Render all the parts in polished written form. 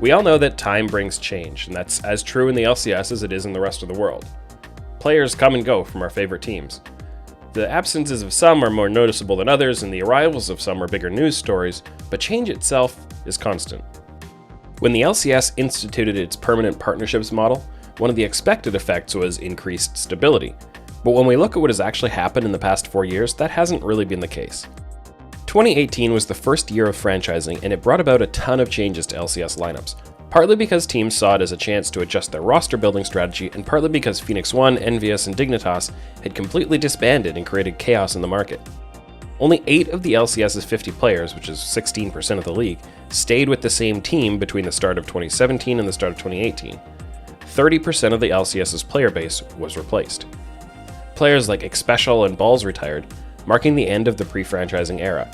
We all know that time brings change, and that's as true in the LCS as it is in the rest of the world. Players come and go from our favorite teams. The absences of some are more noticeable than others, and the arrivals of some are bigger news stories, but change itself is constant. When the LCS instituted its permanent partnerships model, one of the expected effects was increased stability. But when we look at what has actually happened in the past 4 years, that hasn't really been the case. 2018 was the first year of franchising, and it brought about a ton of changes to LCS lineups, partly because teams saw it as a chance to adjust their roster building strategy, and partly because Phoenix One, Envious, and Dignitas had completely disbanded and created chaos in the market. Only 8 of the LCS's 50 players, which is 16% of the league, stayed with the same team between the start of 2017 and the start of 2018. 30% of the LCS's player base was replaced. Players like Xpecial and Balls retired, marking the end of the pre-franchising era.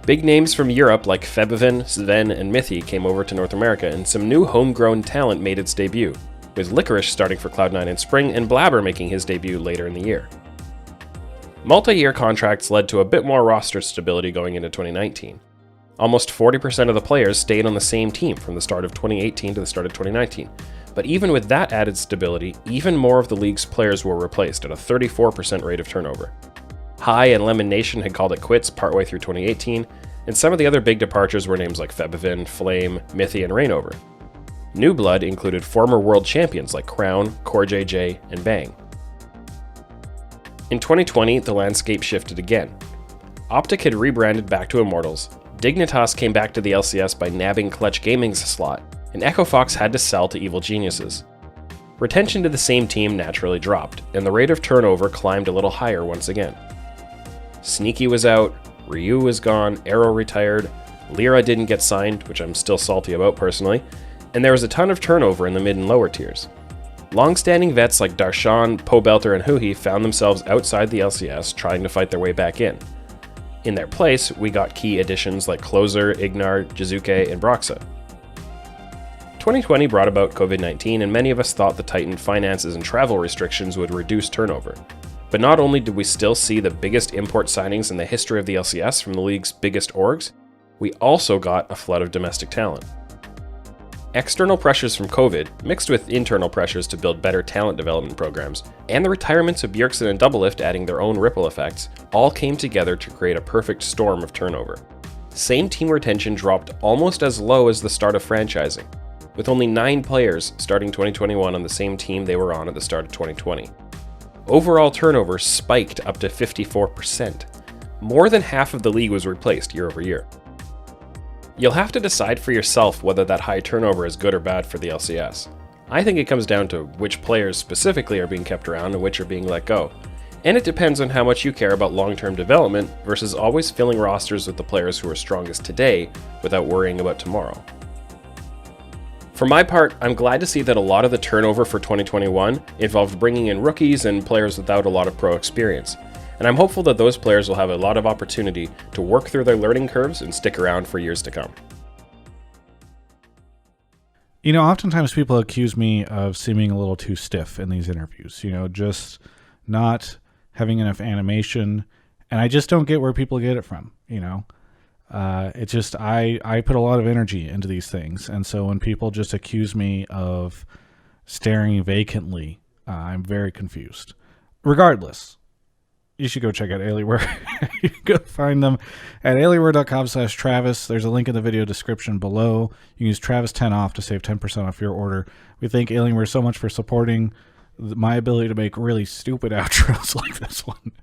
Big names from Europe like Febiven, Sven, and Mythi came over to North America, and some new homegrown talent made its debut, with Licorice starting for Cloud9 in spring and Blabber making his debut later in the year. Multi-year contracts led to a bit more roster stability going into 2019. Almost 40% of the players stayed on the same team from the start of 2018 to the start of 2019. But even with that added stability, even more of the league's players were replaced at a 34% rate of turnover. High and Lemon Nation had called it quits partway through 2018, and some of the other big departures were names like Febiven, Flame, Mythi, and Rainover. New blood included former world champions like Crown, CoreJJ, and Bang. In 2020, the landscape shifted again. Optic had rebranded back to Immortals, Dignitas came back to the LCS by nabbing Clutch Gaming's slot, and Echo Fox had to sell to Evil Geniuses. Retention to the same team naturally dropped, and the rate of turnover climbed a little higher once again. Sneaky was out, Ryu was gone, Arrow retired, Lyra didn't get signed, which I'm still salty about personally, and there was a ton of turnover in the mid and lower tiers. Long-standing vets like Darshan, Pobelter, and Huhi found themselves outside the LCS trying to fight their way back in. In their place, we got key additions like Closer, Ignar, Jizuke, and Broxa. 2020 brought about COVID-19, and many of us thought the tightened finances and travel restrictions would reduce turnover. But not only did we still see the biggest import signings in the history of the LCS from the league's biggest orgs, we also got a flood of domestic talent. External pressures from COVID, mixed with internal pressures to build better talent development programs, and the retirements of Bjergsen and Doublelift adding their own ripple effects, all came together to create a perfect storm of turnover. Same team retention dropped almost as low as the start of franchising, with only 9 players starting 2021 on the same team they were on at the start of 2020. Overall turnover spiked up to 54%. More than half of the league was replaced year over year. You'll have to decide for yourself whether that high turnover is good or bad for the LCS. I think it comes down to which players specifically are being kept around and which are being let go. And it depends on how much you care about long-term development versus always filling rosters with the players who are strongest today without worrying about tomorrow. For my part, I'm glad to see that a lot of the turnover for 2021 involved bringing in rookies and players without a lot of pro experience. And I'm hopeful that those players will have a lot of opportunity to work through their learning curves and stick around for years to come. You know, oftentimes people accuse me of seeming a little too stiff in these interviews, just not having enough animation, and I just don't get where people get it from, It's just, I put a lot of energy into these things, and so when people just accuse me of staring vacantly, I'm very confused. Regardless, you should go check out Alienware. You can go find them at alienware.com/Travis. There's a link in the video description below. You can use Travis10 off to save 10% off your order. We thank Alienware so much for supporting my ability to make really stupid outros like this one.